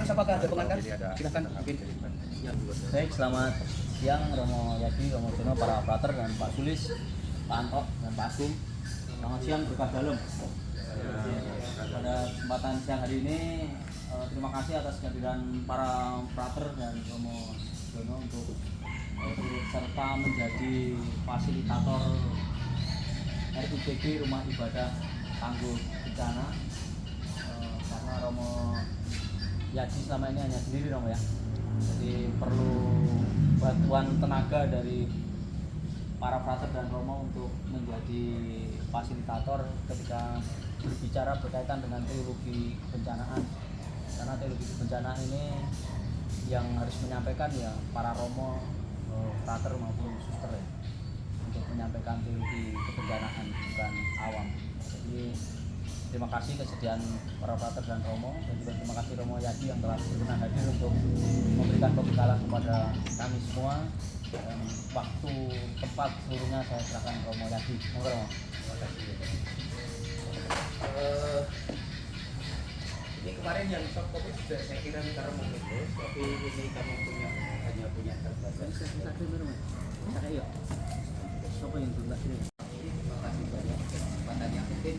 siapa ada pengantar? Silakan mungkin. Baik, selamat siang Romo Yadi, Romo Jono, para frater dan Pak Sulis, Pak Anto dan Pak Agung. Selamat siang berkah dalam. Pada kesempatan siang hari ini terima kasih atas kehadiran para frater dan Romo Jono untuk turut serta menjadi fasilitator RUPG Rumah Ibadah Tangguh Bencana. Karena Romo Yadi selama ini hanya sendiri Romo ya, jadi perlu bantuan tenaga dari para frater dan Romo untuk menjadi fasilitator ketika berbicara berkaitan dengan teologi kebencanaan. Karena teologi kebencanaan ini yang harus menyampaikan ya para Romo, frater maupun suster ya, untuk menyampaikan teologi kebencanaan, bukan awam. Jadi terima kasih kesediaan para frater dan Romo, dan juga terima kasih Romo Yadi yang telah berkenan hadir untuk memberikan pembekalan kepada kami semua. Dan waktu tempat seluruhnya saya serahkan Romo Yadi. Terima kasih. Ini kemarin yang shock covid sudah saya kira karena mungkin tapi ini kami hanya punya terbatas. Bisa yuk. Siapa yang berbahasa ini? Terima kasih banyak kesempatannya mungkin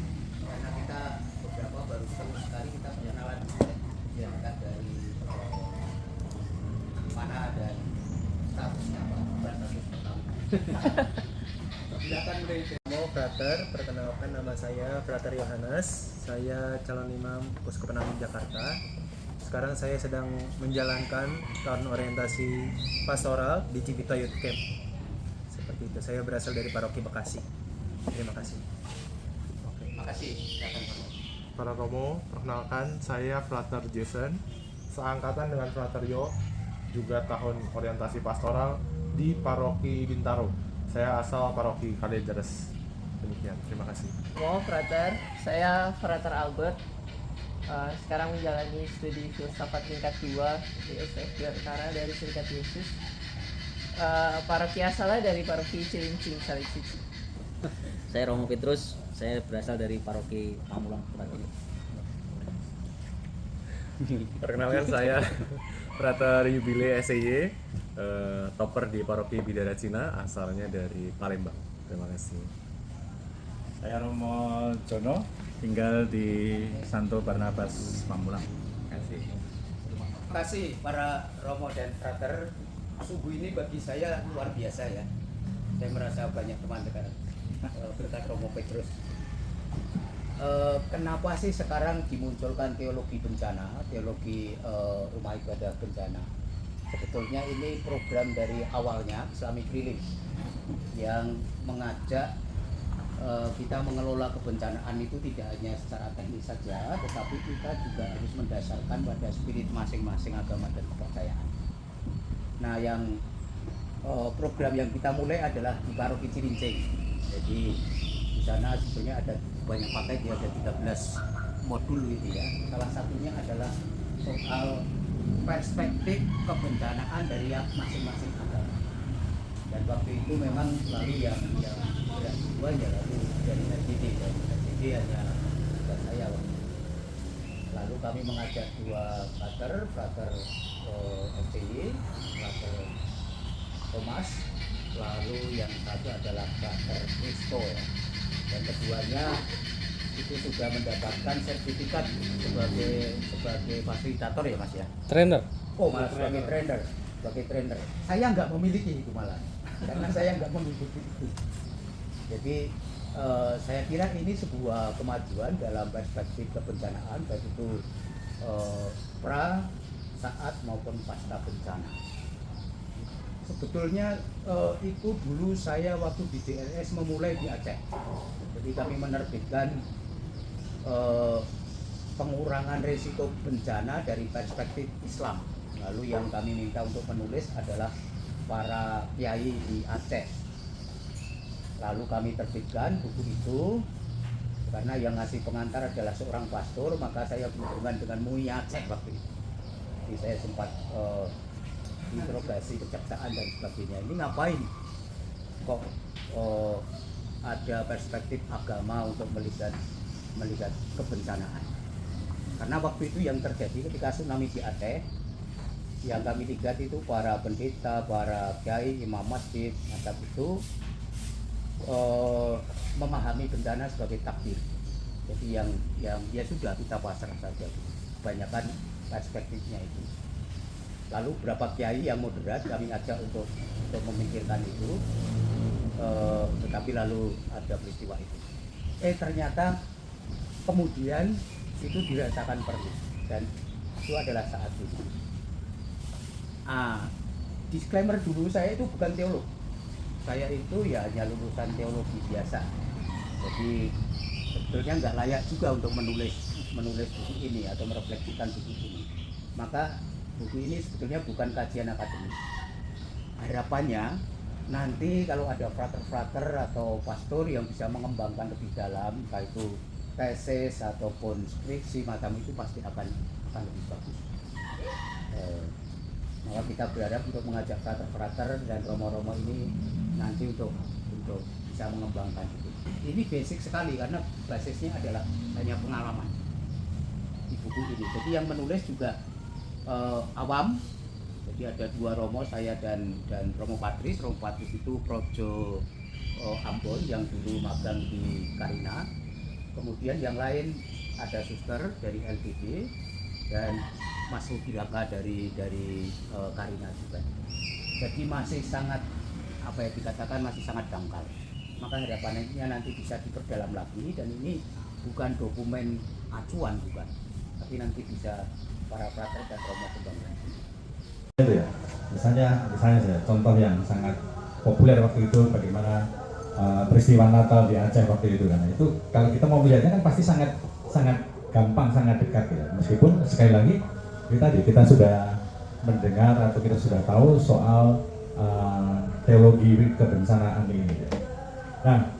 karena kita beberapa baru sekali kita perkenalan diangkat dari mana dan statusnya apa status pertama. Silakan mulai. Frater, perkenalkan nama saya Frater Yohanes. Saya calon imam Uskup Penanggung Jakarta. Sekarang saya sedang menjalankan tahun orientasi pastoral di Cibito Youth Camp. Seperti itu. Saya berasal dari Paroki Bekasi. Terima kasih. Oke, makasih. Silakan. Para Romo, perkenalkan saya Frater Jason, seangkatan dengan Frater Yo, juga tahun orientasi pastoral di Paroki Bintaro. Saya asal Paroki Kalideres. Demikian, terima kasih. Mau frater, saya Frater Albert. Sekarang menjalani studi filsafat tingkat 2 di SF Jakarta dari Serikat Yesus. Paroki asalnya dari Paroki Cilincing, Saliksik. Saya Romo Petrus, saya berasal dari Paroki Pamulang. Perkenalkan saya Frater Yubile SEY, topper di Paroki Bidara Cina, asalnya dari Palembang. Terima kasih. Saya Romo Jono, tinggal di Santo Barnabas Pamulang. Terima kasih. Terima kasih para Romo dan Frater. Subuh ini bagi saya luar biasa ya. Saya merasa banyak teman dekat berkat Romo Petrus. Kenapa sih sekarang dimunculkan teologi bencana, teologi rumah ibadah bencana? Sebetulnya ini program dari awalnya Islamic Relief yang mengajak kita mengelola kebencanaan itu tidak hanya secara teknis saja, tetapi kita juga harus mendasarkan pada spirit masing-masing agama dan kepercayaan. Nah, yang program yang kita mulai adalah di Paroki Cilincing. Jadi di sana sebenarnya ada banyak paket, ya, ada 13 modul itu ya. Salah satunya adalah soal perspektif kebencanaan dari masing-masing agama. Dan waktu itu memang selalu yang dua ya, lalu dari RCD hanya bukan saya waktu. Lalu kami mengajak dua frater FCY, frater Thomas, lalu yang satu adalah frater Kristo ya. Dan keduanya itu sudah mendapatkan sertifikat sebagai fasilitator ya Mas ya. Trainer. Oh malah sebagai trainer. Saya nggak memiliki itu malah, karena saya nggak memiliki itu. Jadi saya kira ini sebuah kemajuan dalam perspektif kebencanaan, baik itu pra, saat maupun pasca bencana. Sebetulnya itu dulu saya waktu di DLS memulai di Aceh. Jadi kami menerbitkan pengurangan risiko bencana dari perspektif Islam. Lalu yang kami minta untuk menulis adalah para kiai di Aceh. Lalu kami terbitkan buku itu karena yang ngasih pengantar adalah seorang pastor, maka saya berhubungan dengan MUI Aceh waktu itu. Jadi saya sempat interogasi kejaksaan dan sebagainya. Ini ngapain kok ada perspektif agama untuk melihat kebencanaan? Karena waktu itu yang terjadi ketika tsunami di Aceh, yang kami lihat itu para pendeta, para kiai, imam masjid, macam itu memahami bencana sebagai takdir. Jadi yang ya sudah kita pasrah saja. Kebanyakan perspektifnya itu. Lalu berapa kiai yang moderat kami ajak untuk memikirkan itu, tetapi lalu ada peristiwa itu. Ternyata kemudian itu dirasakan perlu, dan itu adalah saat ini. Disclaimer dulu, saya itu bukan teolog. Saya itu ya hanya lulusan teologi biasa. Jadi sebetulnya nggak layak juga untuk menulis buku ini atau merefleksikan buku ini. Maka buku ini sebetulnya bukan kajian akademis. Harapannya nanti kalau ada frater-frater atau pastor yang bisa mengembangkan lebih dalam, entah itu tesis ataupun skripsi macam itu, pasti akan lebih bagus. Maka kita berharap untuk mengajak frater-frater dan romo-romo ini nanti untuk bisa mengembangkan itu. Ini basic sekali karena basisnya adalah hanya pengalaman di buku ini. Jadi yang menulis juga awam. Jadi ada 2 romo, saya dan Romo Patris. Romo Patris itu Projo Ambon yang dulu magang di Karina. Kemudian yang lain ada suster dari LPD dan Mas Rubiraka dari Karina juga. Jadi masih sangat dikatakan masih sangat dangkal. Maka harapannya nanti bisa diperdalam lagi, dan ini bukan dokumen acuan, bukan, tapi nanti bisa para frater dan romo kembangkan. Itu ya, misalnya contoh yang sangat populer waktu itu bagaimana peristiwa Natal di Aceh waktu itu kan. Itu kalau kita mau melihatnya kan pasti sangat gampang, sangat dekat ya. Meskipun sekali lagi kita sudah mendengar atau kita sudah tahu soal teologi kebencanaan ini. Ya. Nah,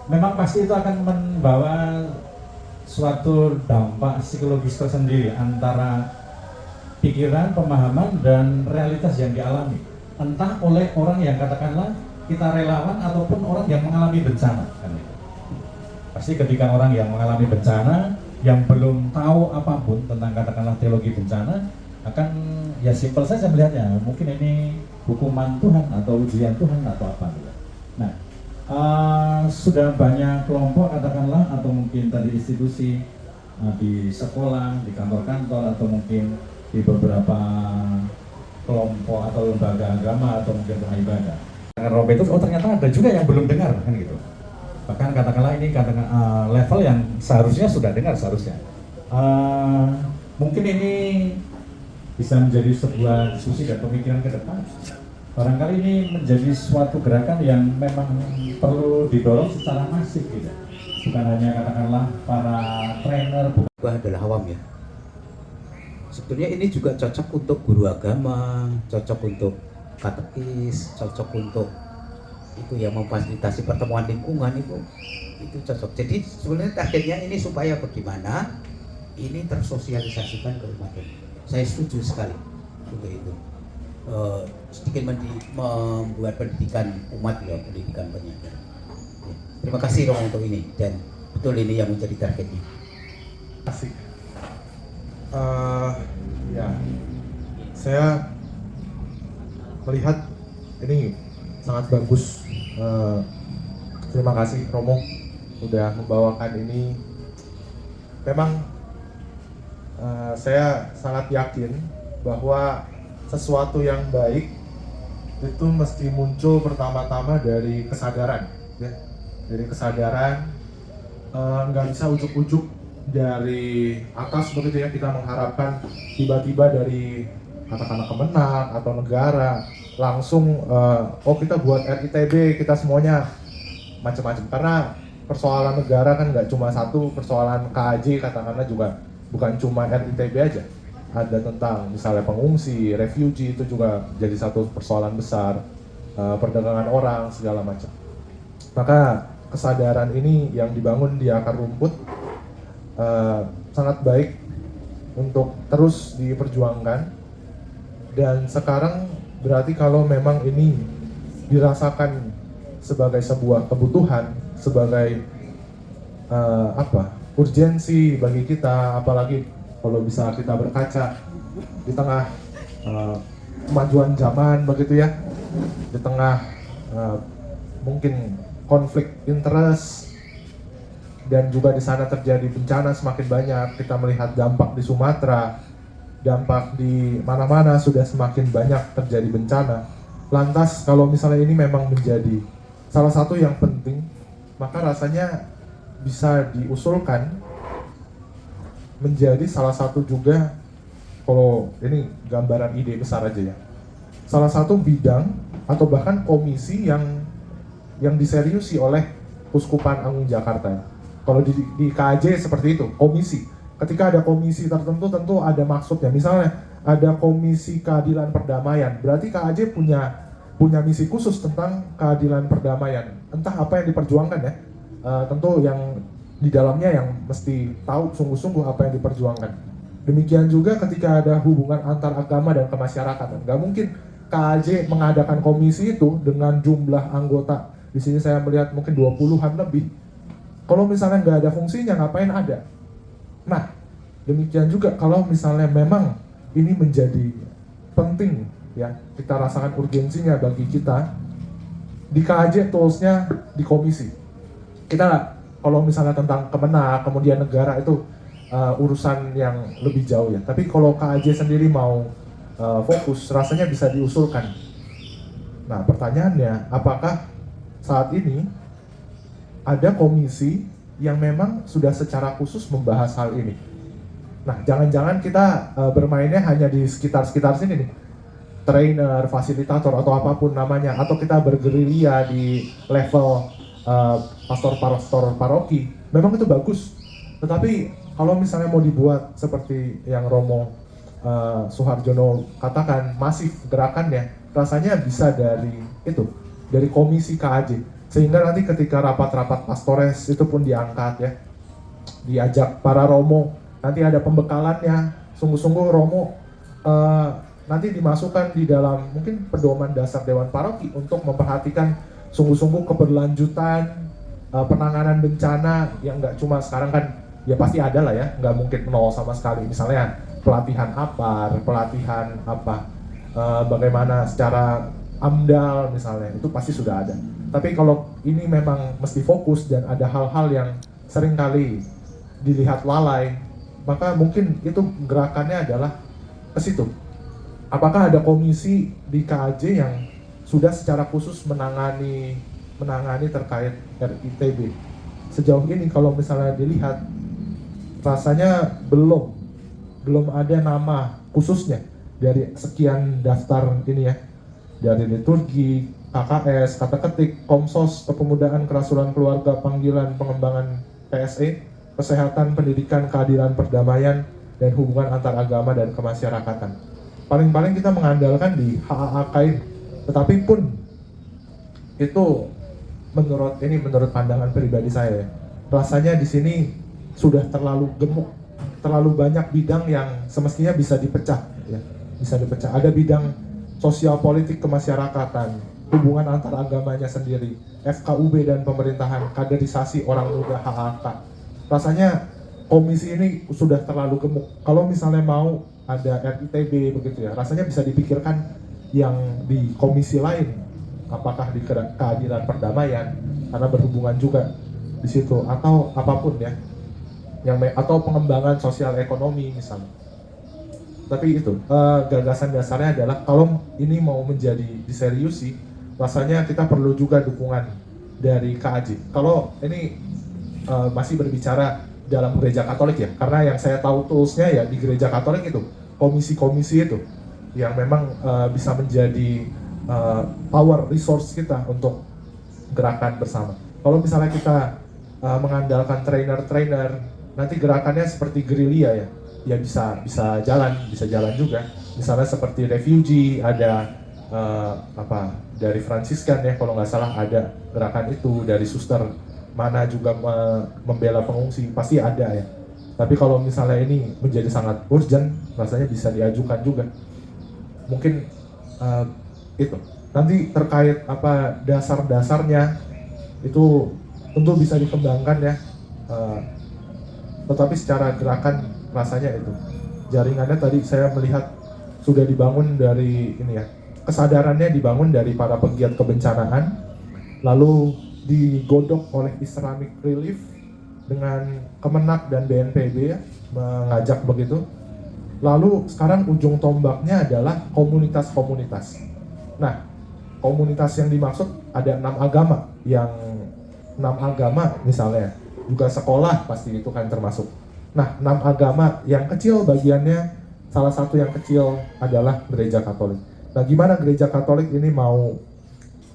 memang pasti itu akan membawa suatu dampak psikologis tersendiri antara pikiran, pemahaman, dan realitas yang dialami. Entah oleh orang yang katakanlah kita relawan ataupun orang yang mengalami bencana. Kan? Pasti ketika orang yang mengalami bencana, yang belum tahu apapun tentang katakanlah teologi bencana, akan ya simpel saja melihatnya. Mungkin ini hukuman Tuhan atau ujian Tuhan atau apa. Nah, sudah banyak kelompok katakanlah atau mungkin tadi institusi di sekolah, di kantor-kantor, atau mungkin di beberapa kelompok atau lembaga agama atau mungkin rumah ibadah. Romo Petrus, ternyata ada juga yang belum dengar kan gitu. Bahkan katakanlah ini level yang seharusnya sudah dengar seharusnya. Mungkin ini bisa menjadi sebuah diskusi dan pemikiran ke depan. Barangkali ini menjadi suatu gerakan yang memang perlu didorong secara masif gitu. Bukan hanya katakanlah para trainer. Adalah awam ya. Sebetulnya ini juga cocok untuk guru agama, cocok untuk katekis, cocok untuk itu yang memfasilitasi pertemuan lingkungan itu cocok. Jadi sebenarnya targetnya ini supaya bagaimana ini tersosialisasikan ke umat. Saya setuju sekali untuk itu. Sedikit membuat pendidikan umat ya, pendidikan penyajar. Ya. Terima kasih Romo untuk ini, dan betul ini yang menjadi targetnya. Asik. Ya, saya melihat ini sangat bagus. Terima kasih Romo udah membawakan ini. Memang saya sangat yakin bahwa sesuatu yang baik itu mesti muncul pertama-tama dari kesadaran, ya. Dari kesadaran, nggak bisa ujuk-ujuk dari atas begitu ya, kita mengharapkan tiba-tiba dari katakanlah Kemenang atau negara langsung kita buat RITB, kita semuanya macam-macam. Karena persoalan negara kan nggak cuma satu, persoalan KAJ katakanlah juga bukan cuma RITB aja. Ada tentang misalnya pengungsi, refugee, itu juga jadi satu persoalan besar, perdagangan orang, segala macam. Maka kesadaran ini yang dibangun di akar rumput sangat baik untuk terus diperjuangkan. Dan sekarang berarti kalau memang ini dirasakan sebagai sebuah kebutuhan, sebagai urgensi bagi kita, apalagi kalau bisa kita berkaca di tengah kemajuan zaman begitu ya, di tengah mungkin konflik interest, dan juga di sana terjadi bencana semakin banyak. Kita melihat dampak di Sumatera, dampak di mana-mana sudah semakin banyak terjadi bencana. Lantas kalau misalnya ini memang menjadi salah satu yang penting, maka rasanya bisa diusulkan menjadi salah satu juga, kalau ini gambaran ide besar aja ya, salah satu bidang atau bahkan komisi yang diseriusi oleh Uskupan Agung Jakarta. Kalau di KAJ seperti itu, komisi. Ketika ada komisi tertentu tentu ada maksudnya. Misalnya ada komisi keadilan perdamaian, berarti KAJ punya misi khusus tentang keadilan perdamaian. Entah apa yang diperjuangkan ya. Tentu yang di dalamnya yang mesti tahu sungguh-sungguh apa yang diperjuangkan. Demikian juga ketika ada hubungan antar agama dan kemasyarakatan. Nggak mungkin KAJ mengadakan komisi itu dengan jumlah anggota. Di sini saya melihat mungkin 20-an lebih. Kalau misalnya nggak ada fungsinya, ngapain ada? Nah, demikian juga kalau misalnya memang ini menjadi penting ya, kita rasakan urgensinya bagi kita, di KAJ toolsnya di komisi. Kita kalau misalnya tentang Kemenak, kemudian negara itu urusan yang lebih jauh ya. Tapi kalau KAJ sendiri mau fokus, rasanya bisa diusulkan. Nah, pertanyaannya, apakah saat ini ada komisi yang memang sudah secara khusus membahas hal ini? Nah, jangan-jangan kita bermainnya hanya di sekitar-sekitar sini nih, trainer, fasilitator atau apapun namanya, atau kita bergerilya di level pastor paroki. Memang itu bagus, tetapi kalau misalnya mau dibuat seperti yang Romo Suharjono katakan, masif gerakannya, rasanya bisa dari komisi KAJ. Sehingga nanti ketika rapat-rapat pastores itu pun diangkat ya, diajak para romo, nanti ada pembekalannya, sungguh-sungguh romo nanti dimasukkan di dalam mungkin pedoman dasar Dewan Paroki untuk memperhatikan sungguh-sungguh keberlanjutan penanganan bencana yang nggak cuma sekarang kan, ya pasti ada lah ya, nggak mungkin nol sama sekali. Misalnya pelatihan bagaimana secara AMDAL misalnya, itu pasti sudah ada. Tapi kalau ini memang mesti fokus dan ada hal-hal yang seringkali dilihat lalai, maka mungkin itu gerakannya adalah ke situ. Apakah ada komisi di KAJ yang sudah secara khusus menangani terkait RITB? Sejauh ini kalau misalnya dilihat, rasanya belum ada nama khususnya dari sekian daftar ini ya, dari liturgi, KKS, kata ketik, Komsos, Kepemudaan, Kerasulan Keluarga, Panggilan, Pengembangan PSE, Kesehatan, Pendidikan, Keadilan, Perdamaian, dan Hubungan Antar Agama dan Kemasyarakatan. Paling-paling kita mengandalkan di HAAK ini. Tetapi pun itu menurut pandangan pribadi saya ya, rasanya di sini sudah terlalu gemuk, terlalu banyak bidang yang semestinya bisa dipecah ya, bisa dipecah. Ada bidang sosial politik kemasyarakatan, hubungan antar agamanya sendiri, FKUB dan pemerintahan, kaderisasi orang muda, HAK. Rasanya komisi ini sudah terlalu gemuk. Kalau misalnya mau ada RITB begitu ya, rasanya bisa dipikirkan yang di komisi lain, apakah di keadilan perdamaian, karena berhubungan juga di situ, atau apapun ya, atau pengembangan sosial ekonomi misalnya. Tapi itu gagasan dasarnya adalah kalau ini mau menjadi diseriusi, rasanya kita perlu juga dukungan dari KAJ. Kalau ini masih berbicara dalam gereja Katolik ya, karena yang saya tahu toolsnya ya di gereja Katolik itu komisi-komisi itu yang memang bisa menjadi power resource kita untuk gerakan bersama. Kalau misalnya kita mengandalkan trainer-trainer, nanti gerakannya seperti gerilya ya bisa jalan juga. Misalnya seperti refugee, ada dari Fransiskan ya, kalau nggak salah ada gerakan itu, dari suster mana juga membela pengungsi, pasti ada ya. Tapi kalau misalnya ini menjadi sangat urgent, rasanya bisa diajukan juga. Mungkin itu nanti terkait dasar-dasarnya itu tentu bisa dikembangkan ya, tetapi secara gerakan rasanya itu jaringannya tadi saya melihat sudah dibangun dari ini ya, kesadarannya dibangun dari para pegiat kebencanaan, lalu digodok oleh Islamic Relief dengan Kemenak dan BNPB ya, mengajak begitu. Lalu sekarang ujung tombaknya adalah komunitas-komunitas. Nah, komunitas yang dimaksud ada 6 agama, yang 6 agama misalnya, juga sekolah pasti itu kan termasuk. Nah, 6 agama yang kecil bagiannya, salah satu yang kecil adalah gereja Katolik. Nah, gimana gereja Katolik ini mau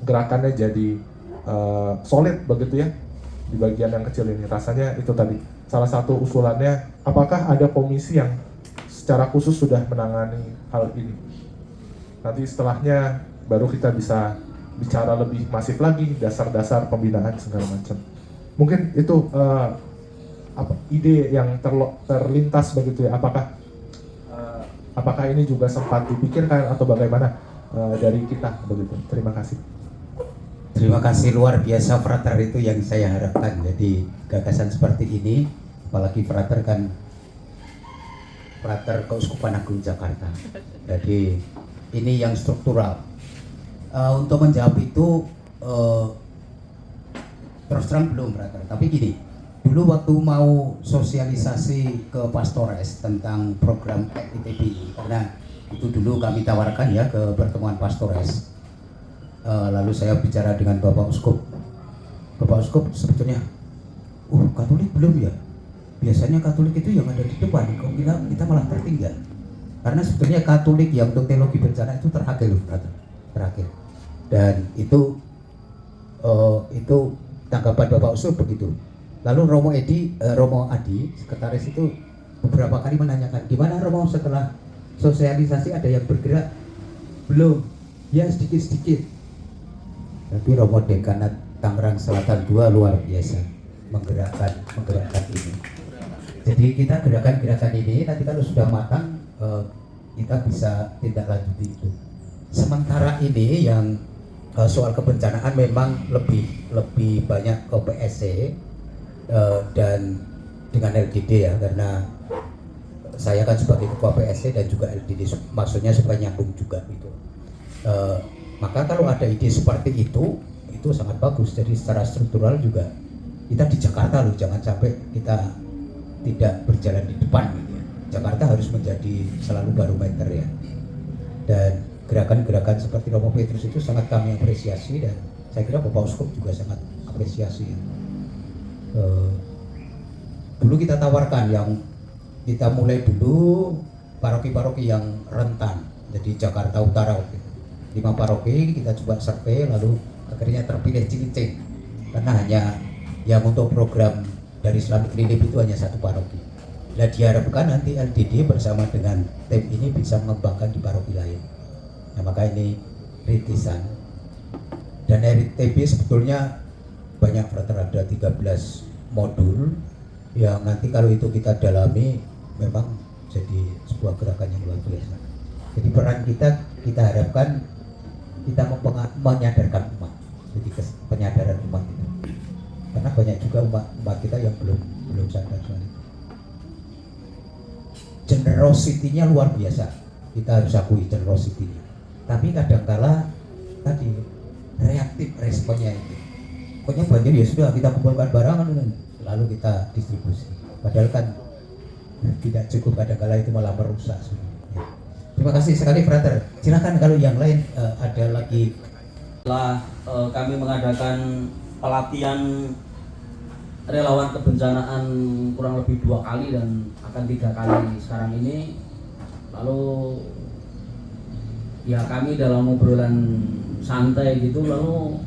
gerakannya jadi solid begitu ya di bagian yang kecil ini? Rasanya itu tadi salah satu usulannya, apakah ada komisi yang secara khusus sudah menangani hal ini? Nanti setelahnya baru kita bisa bicara lebih masif lagi, dasar-dasar pembinaan segala macam. Mungkin itu ide yang terlintas begitu ya. Apakah ini juga sempat dipikirkan atau bagaimana dari kita begitu? Terima kasih. Terima kasih, luar biasa frater, itu yang saya harapkan. Jadi gagasan seperti ini, apalagi frater kan frater Keuskupan Agung Jakarta. Jadi ini yang struktural. Untuk menjawab itu terus terang belum frater. Tapi gini, dulu waktu mau sosialisasi ke Pastores tentang program ITB, karena itu dulu kami tawarkan ya ke pertemuan Pastores. Lalu saya bicara dengan Bapak Uskup. Bapak Uskup sebetulnya, Katolik belum ya? Biasanya Katolik itu yang ada di depan, kok kita malah tertinggal. Karena sebetulnya Katolik yang untuk teologi bencana itu terakhir loh, terakhir. Dan itu tanggapan Bapak Uskup begitu. Lalu Romo Adi, sekretaris itu beberapa kali menanyakan, gimana Romo setelah sosialisasi ada yang bergerak? Belum, ya sedikit-sedikit. Tapi Romo Dekanat Tangerang Selatan 2 luar biasa menggerakkan ini. Jadi kita gerakan-gerakan ini nanti kalau sudah matang kita bisa tindak lanjuti itu. Sementara ini yang soal kebencanaan memang lebih banyak ke PSC dan dengan LGD ya, karena saya kan sebagai ketua PSC dan juga LGD, maksudnya supaya nyambung juga gitu. Maka kalau ada ide seperti itu sangat bagus. Jadi secara struktural juga kita di Jakarta loh, jangan sampai kita tidak berjalan di depan gitu ya. Jakarta harus menjadi selalu barometer ya. Dan gerakan-gerakan seperti Romo Petrus itu sangat kami apresiasi, dan saya kira Bapak Uskup juga sangat apresiasi ya. Dulu kita tawarkan yang kita mulai dulu paroki-paroki yang rentan, jadi Jakarta Utara waktu itu 5 paroki kita coba survei, lalu akhirnya terpilih Cilincing karena hanya yang untuk program dari Islamic Relief itu hanya 1 paroki. Nah, diharapkan nanti LDD bersama dengan tim ini bisa mengembangkan di paroki lain. Nah, maka ini rintisan. Dan RTB sebetulnya banyak frater, ada 13 modul yang nanti kalau itu kita dalami memang jadi sebuah gerakan yang luar biasa. Jadi peran kita harapkan kita menyadarkan umat, jadi penyadaran umat itu, karena banyak juga umat kita yang belum sadar soal itu. Generosity-nya luar biasa, kita harus akui generosity-nya. Tapi kadangkala tadi reaktif responnya itu, pokoknya banjir ya sudah kita kumpulkan barang lalu kita distribusi, padahal kan tidak cukup, kadangkala itu malah merusak sebenarnya. Terima kasih sekali frater. Silakan kalau yang lain ada lagi. Setelah kami mengadakan pelatihan relawan kebencanaan kurang lebih 2 kali dan akan 3 kali sekarang ini, lalu ya kami dalam obrolan santai gitu, lalu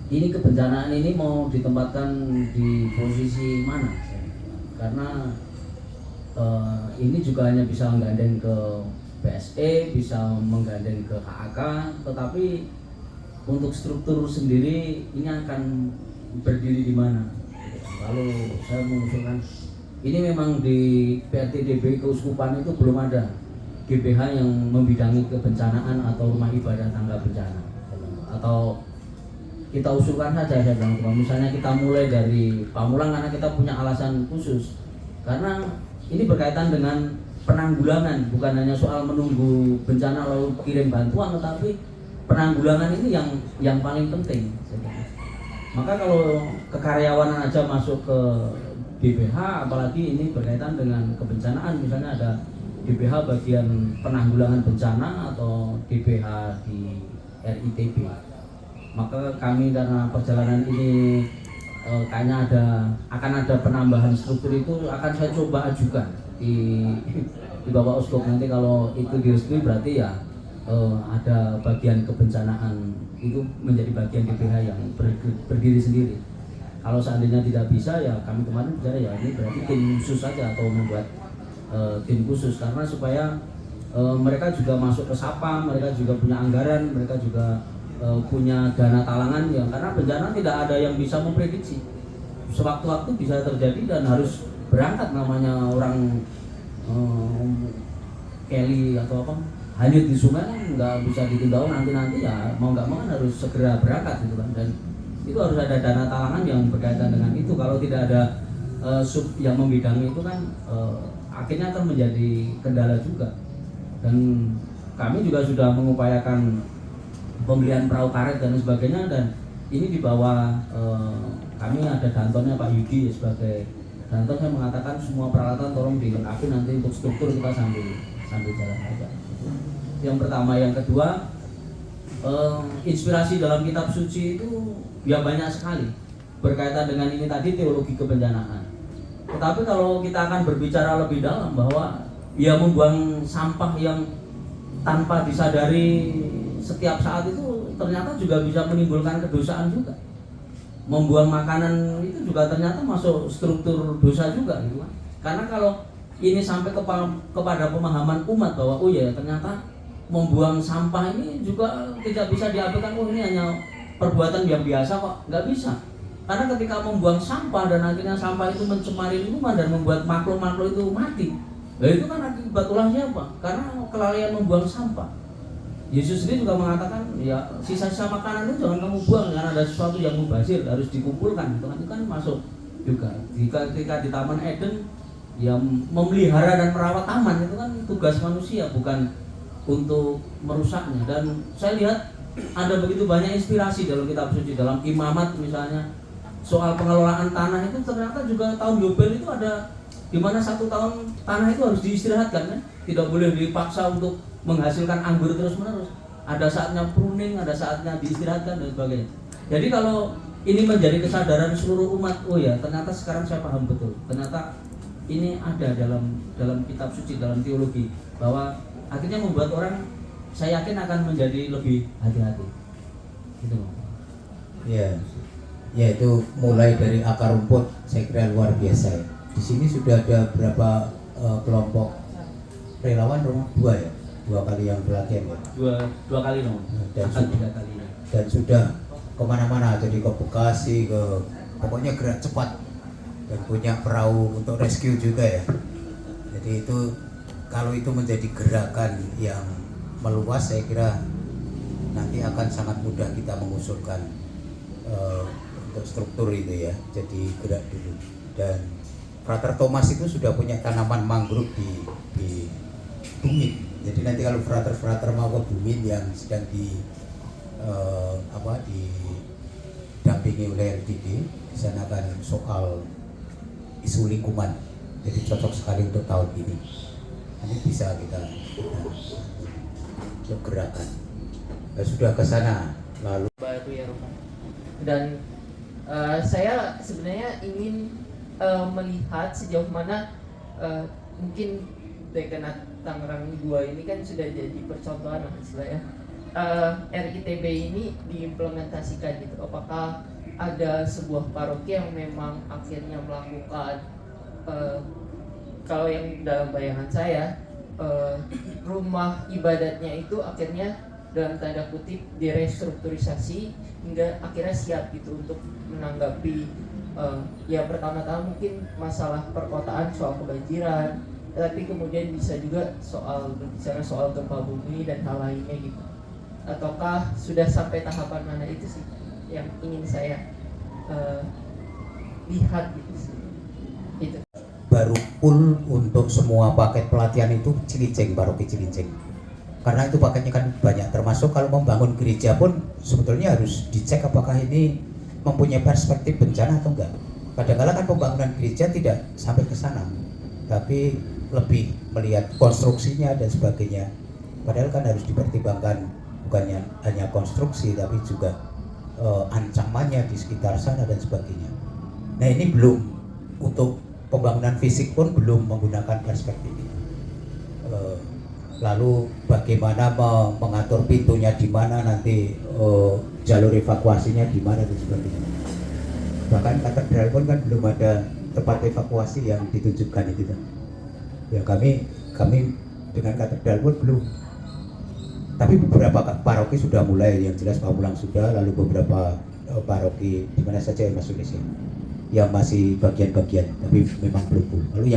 ini kebencanaan ini mau ditempatkan di posisi mana? Karena ini juga hanya bisa menggandeng ke PSE, bisa menggandeng ke HAK, tetapi untuk struktur sendiri ini akan berdiri di mana? Lalu saya mengusulkan, ini memang di PRTDB Keuskupan itu belum ada GBH yang membidangi kebencanaan atau rumah ibadah tangga bencana. Atau kita usulkan saja, saya bilang, misalnya kita mulai dari Pamulang karena kita punya alasan khusus, karena ini berkaitan dengan penanggulangan, bukan hanya soal menunggu bencana lalu kirim bantuan, tetapi penanggulangan ini yang paling penting. Maka kalau kekaryawanan aja masuk ke DPH, apalagi ini berkaitan dengan kebencanaan, misalnya ada DPH bagian penanggulangan bencana atau DPH di RITB. Maka kami karena perjalanan ini kayaknya akan ada penambahan struktur, itu akan saya coba ajukan di Bapak Uskup. Nanti kalau itu direstui berarti ya ada bagian kebencanaan itu menjadi bagian DPH yang berdiri sendiri. Kalau seandainya tidak bisa, ya kami kemarin bicara ya ini berarti tim khusus saja atau membuat tim khusus, karena supaya mereka juga masuk ke SAPAM, mereka juga punya anggaran, mereka juga punya dana talangan ya, karena bencana tidak ada yang bisa memprediksi. Sewaktu-waktu bisa terjadi dan harus berangkat, namanya orang Kelly atau apa hanyut di sungai kan nggak bisa ditunda nanti ya mau nggak mau kan harus segera berangkat gitu kan, dan itu harus ada dana talangan yang berkaitan dengan itu. Kalau tidak ada sub yang membidangi itu kan akhirnya akan menjadi kendala juga. Dan kami juga sudah mengupayakan pembelian perahu karet dan sebagainya, dan ini di bawah kami ada dantonnya Pak Yudi sebagai danton. Saya mengatakan semua peralatan tolong dilengkapi, nanti untuk struktur kita sambil jalan aja. Yang pertama. Yang kedua, inspirasi dalam kitab suci itu ya banyak sekali berkaitan dengan ini tadi, teologi kebencanaan. Tetapi kalau kita akan berbicara lebih dalam bahwa ya membuang sampah yang tanpa disadari setiap saat itu ternyata juga bisa menimbulkan kedosaan juga. Membuang makanan itu juga ternyata masuk struktur dosa juga gitu kan. Karena kalau ini sampai kepada pemahaman umat bahwa oh ya ternyata membuang sampah ini juga tidak bisa diartikan oh ini hanya perbuatan yang biasa kok, nggak bisa. Karena ketika membuang sampah dan akhirnya sampah itu mencemari lingkungan dan membuat makhluk-makhluk itu mati, nah itu kan akibat ulahnya apa? Karena kelalaian membuang sampah. Yesus sendiri juga mengatakan ya sisa-sisa makanan itu jangan kamu buang, karena ada sesuatu yang mubazir harus dikumpulkan. Itu kan masuk juga. Ketika di Taman Eden ya memelihara dan merawat taman itu kan tugas manusia, bukan untuk merusaknya. Dan saya lihat ada begitu banyak inspirasi dalam kitab suci, dalam Imamat misalnya soal pengelolaan tanah itu ternyata juga tahun Yobel itu ada di mana 1 tahun tanah itu harus diistirahatkan kan, tidak boleh dipaksa untuk menghasilkan anggur terus menerus. Ada saatnya pruning, ada saatnya diistirahatkan dan sebagainya. Jadi kalau ini menjadi kesadaran seluruh umat, oh ya ternyata sekarang saya paham betul, ternyata ini ada dalam kitab suci, dalam teologi, bahwa akhirnya membuat orang, saya yakin akan menjadi lebih hati-hati. Gitu. Ya itu mulai dari akar rumput, saya kira luar biasa ya. Di sini sudah ada berapa kelompok relawan, Romo? 2 ya? 2 kali yang pelatihan ya? Dua kali dong. Dan Tiga kali. Dan sudah kemana-mana, jadi ke Bekasi, pokoknya gerak cepat, dan punya perahu untuk rescue juga ya. Jadi itu kalau itu menjadi gerakan yang meluas, saya kira nanti akan sangat mudah kita mengusulkan untuk struktur itu ya. Jadi gerak dulu. Dan Frater Thomas itu sudah punya tanaman mangrove di Bumit. Jadi nanti kalau frater mau ke Bumit yang sedang didampingi oleh RTD, di sana kan soal isu lingkungan. Jadi cocok sekali untuk tahun ini. Nanti bisa kita untuk gerakan. Sudah ke sana lalu Baru ya Romo. Dan saya sebenarnya ingin melihat sejauh mana mungkin Dekanat Tangerang 2 ini kan sudah jadi percontohan lah istilahnya. RITB ini diimplementasikan gitu. Apakah ada sebuah paroki yang memang akhirnya melakukan kalau yang dalam bayangan saya rumah ibadatnya itu akhirnya dalam tanda kutip direstrukturisasi hingga akhirnya siap gitu untuk menanggapi ya pertama-tama mungkin masalah perkotaan soal kebanjiran, tapi kemudian bisa juga berbicara soal gempa bumi dan hal lainnya gitu. Ataukah sudah sampai tahapan mana, itu sih yang ingin saya lihat gitu sih. Itu. baru full untuk semua paket pelatihan itu Cilincing, paroki Cilincing. Karena itu paketnya kan banyak, termasuk kalau membangun gereja pun sebetulnya harus dicek apakah ini mempunyai perspektif bencana atau enggak. Kadang-kadang kan pembangunan gereja tidak sampai ke sana, tapi lebih melihat konstruksinya dan sebagainya. Padahal kan harus dipertimbangkan bukannya hanya konstruksi, tapi juga ancamannya di sekitar sana dan sebagainya. Nah ini belum, untuk pembangunan fisik pun belum menggunakan perspektif itu. Lalu bagaimana mengatur pintunya di mana, nanti jalur evakuasinya di mana dan sebagainya. Bahkan katedral pun kan belum ada tempat evakuasi yang ditunjukkan itu kan. Ya kami dengan katedral pun belum. Tapi beberapa paroki sudah mulai, yang jelas Pamulang sudah, lalu beberapa paroki di mana saja yang masuk di sini, yang masih bagian-bagian, tapi memang belum. Lalu yang